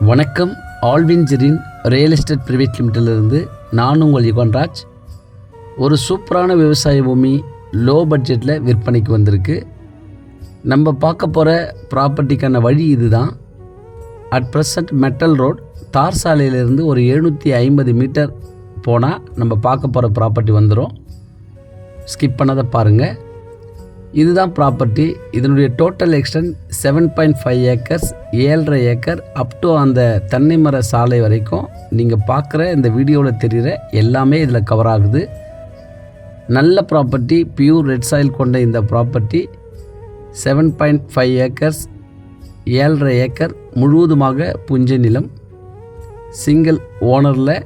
வணக்கம். ஆல்வின்ஜரின் real estate private லிமிட்டிலிருந்து நான் உங்கள் யுகன்ராஜ். ஒரு சூப்பரான விவசாய பூமி லோ பட்ஜெட்டில் விற்பனைக்கு வந்திருக்கு. நம்ம பார்க்க போகிற ப்ராப்பர்ட்டிக்கான வழி இதுதான். அட் ப்ரெசண்ட் மெட்டல் ரோட் தார் சாலையிலேருந்து ஒரு 750 மீட்டர் போனால் நம்ம பார்க்க போகிற ப்ராப்பர்ட்டி வந்துடும். ஸ்கிப் பண்ணதை பாருங்கள். இதுதான் ப்ராப்பர்ட்டி. இதனுடைய total extend 7.5 acres, 7.5 acre up to அந்த தென்னை மர சாலை வரைக்கும் நீங்கள் பார்க்குற இந்த வீடியோவில் தெரிகிற எல்லாமே இதில் கவர் ஆகுது. நல்ல ப்ராப்பர்ட்டி, பியூர் ரெட் சாயில் கொண்ட இந்த ப்ராப்பர்ட்டி 7.5 ஏக்கர்ஸ், 7.5 ஏக்கர் முழுவதுமாக புஞ்சை நிலம், சிங்கிள் ஓனரில்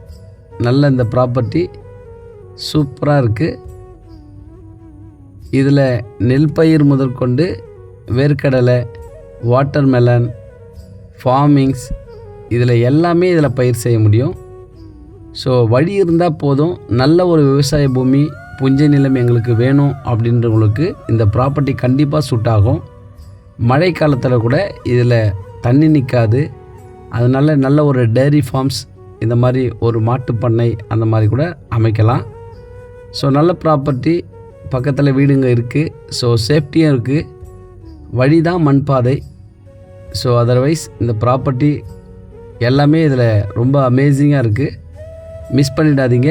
நல்ல இந்த ப்ராப்பர்ட்டி சூப்பராக இருக்குது. இதில் நெல் பயிர் முதற்கொண்டு வேர்க்கடலை, வாட்டர்மெலன், ஃபார்மிங்ஸ் இதில் எல்லாமே இதில் பயிர் செய்ய முடியும். ஸோ வழி இருந்தால் போதும். நல்ல ஒரு விவசாய பூமி, புஞ்சை நிலம் எங்களுக்கு வேணும் அப்படின்றவங்களுக்கு இந்த ப்ராப்பர்ட்டி கண்டிப்பாக சூட் ஆகும். மழை காலத்தில் கூட இதில் தண்ணி நிற்காது. அதனால் நல்ல ஒரு டெய்ரி ஃபார்ம்ஸ், இந்த மாதிரி ஒரு மாட்டுப் பண்ணை அந்த மாதிரி கூட அமைக்கலாம். ஸோ நல்ல ப்ராப்பர்ட்டி, பக்கத்தில் வீடுங்க இருக்குது. ஸோ சேஃப்டியும் இருக்குது. வழி தான் மண் பாதை. ஸோ அதர்வைஸ் இந்த ப்ராப்பர்ட்டி எல்லாமே இதில் ரொம்ப அமேசிங்காக இருக்குது. மிஸ் பண்ணிடாதீங்க.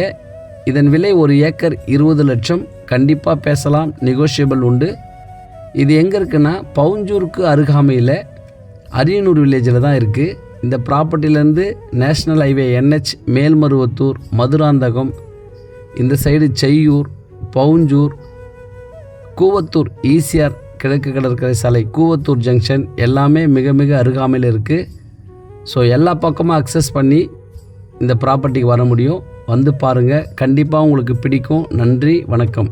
இதன் விலை 1 ஏக்கர் 20 லட்சம். கண்டிப்பாக பேசலாம், நெகோஷியபிள் உண்டு. இது எங்கே இருக்குன்னா பவுஞ்சூருக்கு அருகாமையில் அரியனூர் வில்லேஜில் தான் இருக்குது. இந்த ப்ராப்பர்ட்டிலேருந்து national highway NH Melmaruvathur, Madurantakam, இந்த சைடு செய்யூர், பவுஞ்சூர், கூவத்தூர், ஈசிஆர் கிழக்கு கடற்கரை சாலை, கூவத்தூர் ஜங்ஷன் எல்லாமே மிக மிக அருகாமையில் இருக்குது. ஸோ எல்லா பக்கமும் அக்சஸ் பண்ணி இந்த ப்ராப்பர்ட்டிக்கு வர முடியும். வந்து பாருங்கள், கண்டிப்பாக உங்களுக்கு பிடிக்கும். நன்றி, வணக்கம்.